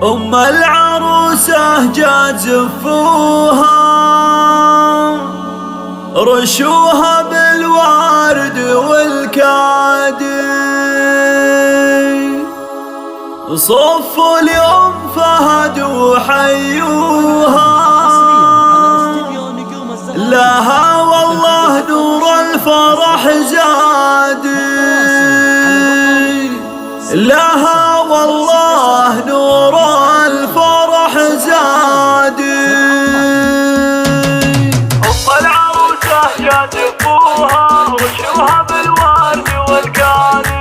أم العروسة جات زفوها، رشوها بالورد والكادي، صفوا لأم فهد وحيوها، لها والله نور الفرح زادي، لها والله نور الفرح زادي. أم العروسة جات زفوها، رشوها بالورد والكادي،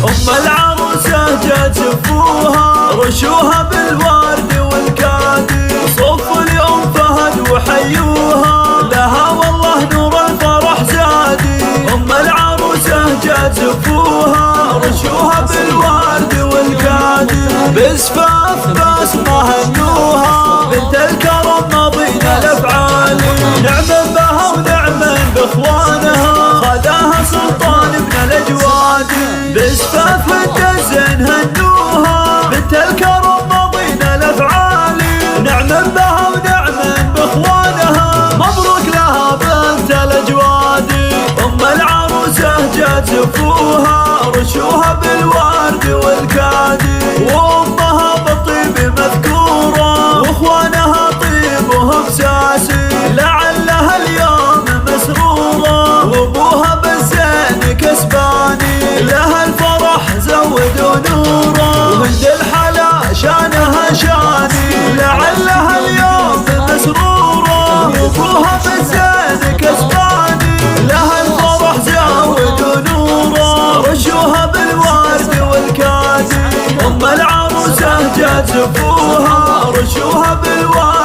أم العروسة جات زفوها، رشوها بالورد والكادي، صفوا لأم فهد وحيوها، لها والله نور الفرح زادي. أم العروسة جات زفوها، رشوها بالورد والكادي، بزفاف بسمة هنوها، بنت الكرم ماضينا الأفعال، نعم بها ونعم بإخوانها، خذاها سلطان ابن الأجواد، بزفاف الدزن هنوها، بنت الكرم ماضينا الأفعال، نعم بها ونعم بإخوانها، مبروك لها بنت الأجواد. أم العروسة جات زفوها، رشوها بالورد والكادي، وأمها بالطيب مذكورة، وإخوانها طيبهم ساسي، لعلها اليوم مسرورة، وأبوها بالزين كسباني، لها الفرح زودوا نوره، وهند الحلا شانها شاني، لعلها اليوم مسرورة، وأبوها بالزين كسباني، لها الفرح زودوا نوره، رشوها بالورد والكادي. أم العروسة جات زفوها، رشوها بالورد